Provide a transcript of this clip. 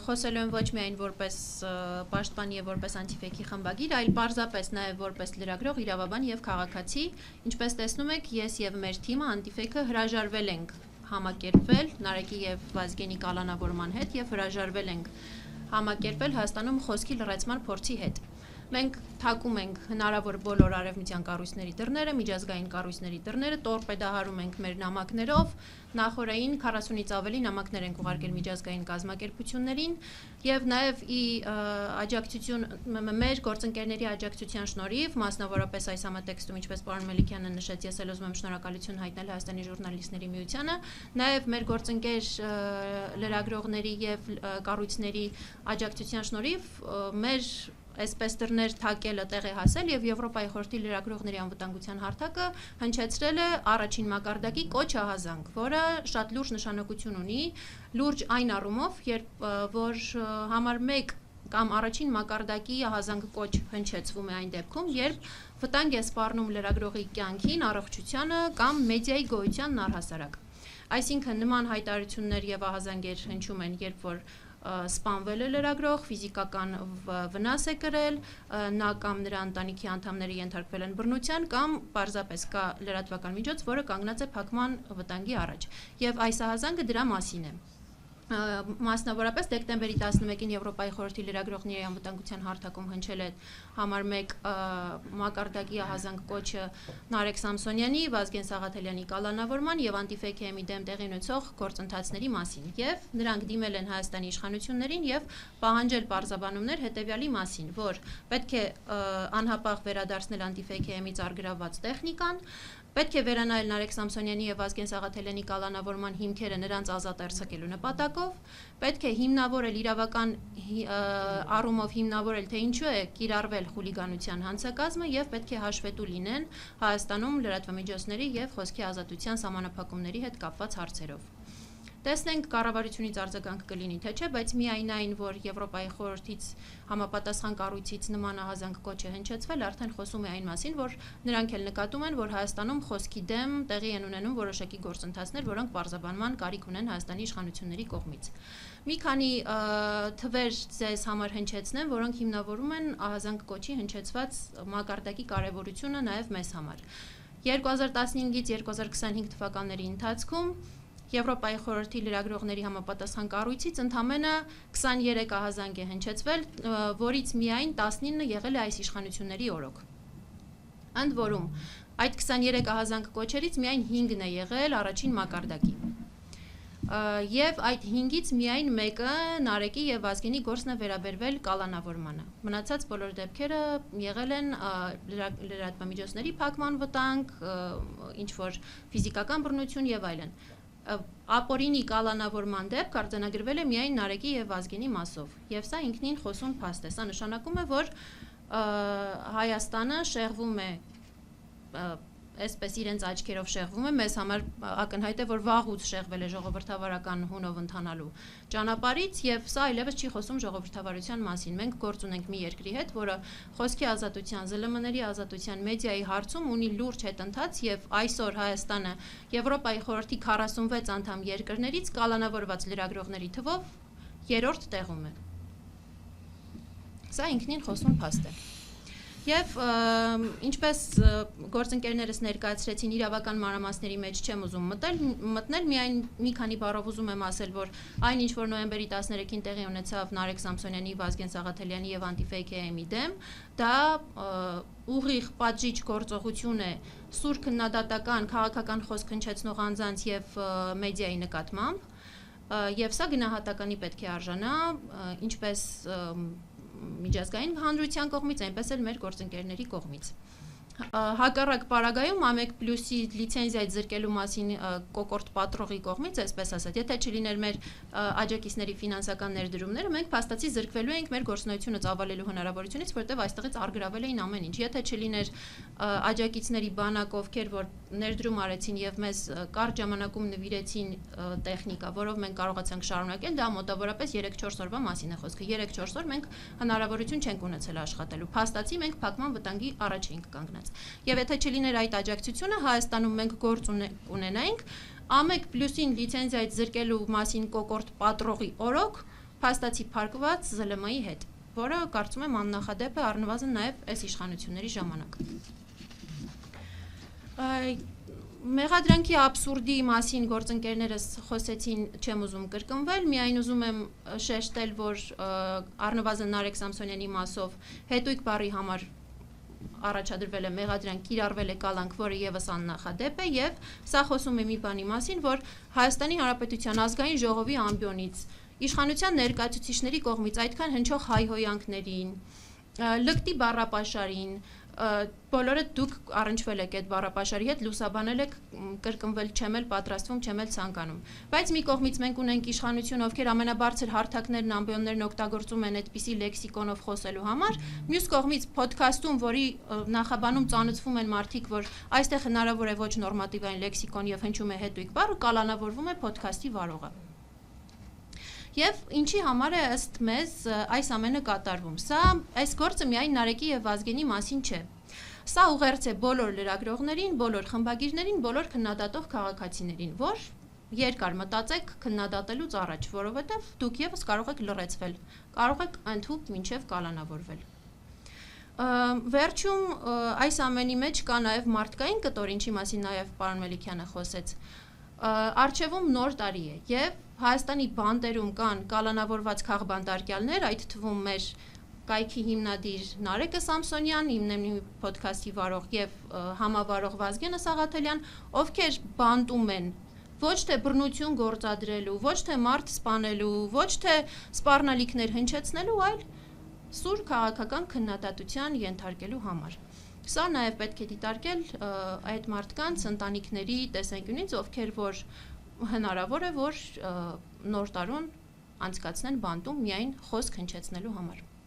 խոսելու եմ ոչ միայն որպես պաշտպան եւ որպես անտիֆեյքի խմբագիր, այլ պարզապես նաեւ որպես լրագրող, իրավաբան եւ քաղաքացի, ինչպես տեսնում եք, ես եւ մեր թիմը անտիֆեյքը հրաժարվել ենք համակերպվել Նարեկի եւ Վազգենի կալանավորման հետ եւ հրաժարվել ենք համակերպվել Հայաստանում խոսքի լրացման փորձի հետ։ Մենք թակում ենք հնարավոր բոլոր արևմտյան կառույցների դռները, միջազգային կառույցների դռները, տորպեդահարում ենք մեր նամակներով, նախորդային 40-ից ավելի նամակներ ենք ուղարկել միջազգային կազմակերպություններին եւ նաեւ աջակցություն մեր գործընկերների աջակցության շնորհիվ, մասնավորապես այս համատեքստում, ինչպես պարոն Մելիքյանը նշեց, ես էլ ուզում եմ շնորհակալություն հայտնել Հայաստանի ժուրնալիստների միությանը, նաեւ մեր գործընկեր լրագրողների եւ կառույցների աջակցության շնորհիվ մեր այսպես դռներ թակելը տեղ է հասել եւ Եվրոպայի խորհրդի լրագրողների անվտանգության հարթակը հնչեցրել է առաջին մակարդակի կոչ ահազանգ, որը շատ լուրջ նշանակություն ունի, լուրջ այն առումով, երբ որ համար 1 կամ առաջին մակարդակի ահազանգ կոչ հնչեցվում է այն դեպքում, երբ վտանգ է սպառնում լրագրողի կյանքին, առողջությանը կամ մեդիայի գոյությանն առհասարակ։ Այսինքն նման հայտարարություններ եւ ահազանգեր հնչում են, երբ որ սպանվել է լրագրող, ֆիզիկական վնաս է կրել, նա կամ նրա ընտանիքի անդամները ենթարկվել են բռնության կամ պարզապես կա լրատվական միջոց, որը կանգնած է փակման վտանգի առաջ։ Եվ այս ահազանգը դրա մասին է։ Մասնավորապես դեկտեմբերի 11-ին Եվրոպայի խորհրդի լրագրողների անվտանգության հարթակում հնչել է համար 1 մակարդակի ահազանգ կոչը Նարեկ Սամսոնյանի, Վազգեն Սաղաթելյանի կալանավորման եւ անտիֆեյքի դեմ տեղի ունեցող գործընթացների մասին եւ նրանք դիմել են Հայաստանի իշխանություններին եւ պահանջել պարզաբանումներ հետեւյալի մասին, որ պետք է անհապաղ վերադարձնել անտիֆեյքի ծարգրավված տեխնիկան, պետք է վերանայել Նարեկ Սամսոնյանի եւ Վազգեն Սաղաթելյանի կալանավորման հիմքերը նրանց ազատ արձակելու նպատակով, պետք է հիմնավորել իրավական առումով հիմնավորել, թե ինչու է կիրառվել խուլիգանության հանցակազմը եւ պետք է հաշվետու լինեն Հայաստանում լրատվամիջոցների եւ խոսքի ազատության սահմանափակումների հետ կապված հարցերով։ Տեսնենք կառավարությունից արձագանք կլինի թե չէ, բայց միայն այն, որ Եվրոպայի խորհրդից համապատասխան կառույցից նման ահազանգ կոչ է հնչեցվել, արդեն խոսում է այն մասին, որ նրանք էլ նկատում են, որ Հայաստանում խոսքի դեմ տեղի են ունենում որոշակի գործընթացներ, որոնք պարզաբանման կարիք ունեն Հայաստանի իշխանությունների կողմից։ Մի քանի թվեր ձեզ համար հնչեցնեմ, որոնք հիմնավորում են ահազանգ կոչի հնչեցված մակարդակի կարևորությունը նաև մեզ համար։ 2015-ից 2025 թվականների ընթացքում Եվրոպայի խորհրդի լրագրողների համապատասխան կառույցից ընդամենը 23 ահազանգ է հնչեցվել, որից միայն 19-ը եղել է այս իշխանությունների օրոք։ Ընդ որում, այդ 23 ահազանգ կոչերից միայն 5-ն է եղել առաջին մակարդակի։ Եվ այդ 5-ից միայն մեկը Նարեկի եւ Վազգենի գործն է վերաբերվել կալանավորմանը։ Մնացած բոլոր դեպքերը եղել են լրատվամիջոցների փակման վտանգ, ինչ որ ֆիզիկական բռնություն եւ այլն։ Ապօրինի կալանավորման դեպք արձանագրվել է միայն Նարեկի եւ Վազգենի մասով, եւ սա ինքնին խոսուն փաստ է։ Սա նշանակում է, որ Հայաստանը շեղվում է այսպես իրենց աչքերով շեղվում է, մեզ համար ակնհայտ է, որ վաղուց շեղվել է ժողովրդավարական հունով ընթանալու ճանապարհից եւ սա այլևս չի խոսում ժողովրդավարության մասին։ Մենք գործ ունենք մի երկրի հետ, որը խոսքի ազատության, ԶԼՄ-ների ազատության, մեդիայի հարցում ունի լուրջ հետընթաց եւ այսօր Հայաստանը Եվրոպայի խորհրդի 46 անդամ երկրներից կալանավորված լրագրողների թվով 3-րդ տեղում է։ Սա ինքնին խոսուն փաստ է։ Եվ ինչպես գործընկերներս ներկայացրեցին, իրավական մանրամասների մեջ չեմ ուզում մտնել, միայն մի քանի բառով ուզում եմ ասել, որ այն ինչ որ նոյեմբերի 13-ին տեղի ունեցավ Նարեկ Սամսոնյանի, Վազգեն Սաղաթելյանի եւ անտիֆեյքի դեմ, դա ուղիղ պատժիչ գործողություն է սուր քննադատական, քաղաքական խոսք հնչեցնող անձանց եւ մեդիայի նկատմամբ, եւ սա գնահատականի պետք է արժանա, ինչպես միջազգային հանրության կողմից, այնպես էլ մեր գործընկերների կողմից։ Հակառակ պարագայում A1+-ի լիցենզիայի զրկելու մասին կոկորտ պատրողի կողմից, այսպես ասած, եթե չլիներ մեր աջակիցների ֆինանսական ներդրումները, մենք փաստացի զրկվելու էինք մեր գործունեությունը ծավալելու հնարավորությունից, որտեղ այստեղից արգրավել էին ամեն ինչ։ Եթե չլիներ աջակիցների բանակ, ովքեր որ ներդրում արեցին եւ մեզ կարճ ժամանակում նվիրեցին տեխնիկա, որով մենք կարողացանք շարունակել, դա մոտավորապես 3-4 օրվա մասին է խոսքը։ 3-4 օր մենք հնարավորություն չենք ունեցել աշխատելու։ Փաստացի մենք փակման վտանգի առաջ էինք կանգնած։ Եվ եթե չլիներ այդ աջակցությունը, Հայաստանում մենք գործ ունենայինք A1+-ին լիցենզիայից զրկելու մասին կոկորտ պատրողի օրոք փաստացի փակված ԶԼՄ-ի հետ, որը կարծում եմ աննախադեպ է առնվազն նաև այս իշխանությունների ժամանակ։ Մեղադրանքի աբսուրդի մասին գործընկերներս խոսեցին, չեմ ուզում կրկնվել, միայն ուզում եմ շեշտել, որ առնվազն Նարեկ Սամսոնյանի մասով հետույք բառի համար առաջադրվել է մեղադրանք, կիրառվել է կալանք, որը եւս աննախադեպ է, եւ սա խոսում է մի բանի մասին, որ Հայաստանի Հանրապետության ազգային ժողովի ամբիոնից իշխանության ներկայացուցիչների կողմից այդքան հնչող հայհոյանքներին, լկտի բառապաշարին, բոլորը դուք առնչվել եք այդ բառապաշարի հետ, լուսաբանել եք, կրկնվել չեմ էլ պատրաստվում, չեմ էլ ցանկանում։ Բայց մի կողմից մենք ունենք իշխանություն, ովքեր ամենաբարձր հարթակներն, ամբիոններն օգտագործում են այդպիսի լեքսիկոնով խոսելու համար, մյուս կողմից փոդքասթում, որի նախաբանում ծանոթվում են մարդիկ, որ այստեղ հնարավոր է ոչ նորմատիվային լեքսիկոն եւ հնչում է հետույք բառը, կալանավորվում է փոդքասթի վարողը։ Եվ ինչի համար է ըստ մեզ այս ամենը կատարվում։ Սա այս գործը միայն Նարեկի եւ Վազգենի մասին չէ։ Սա ուղերձ է բոլոր լրագրողներին, բոլոր խմբագիրներին, բոլոր քննադատող քաղաքացիներին, որ երկար մտածեք քննադատելուց առաջ, որովհետեւ դուք եւս կարող եք լռեցվել, կարող եք ընդհուպ մինչեւ կալանավորվել։ Վերջում այս ամենի մեջ կա նաեւ մարդկային կտոր, ինչի մասին նաեւ պարոն Մելիքյանը խոսեց։ Արչևում նոր տարի է եւ Հայաստանի բանտերում կան կալանավորված քաղբանտարկյալներ, այդ թվում մեր կայքի հիմնադիր Նարեկը Սամսոնյան, իմ փոդքասթի վարող եւ համավարող Վազգենը Սաղաթելյան, ովքեր բանտում են ոչ թե բռնություն գործադրելու, ոչ թե մարդ սպանելու, ոչ թե սպառնալիքներ հնչեցնելու, այլ սուր քաղաքական քննադատության ենթարկելու համար։ Սա նաև պետք է դիտարկել այդ մարդկանց ընտանիքների տեսանկյունից, ովքեր որ հնարավոր է, որ նոր տարուն անցկացնեն բանտում միայն խոսք հնչեցնելու համար։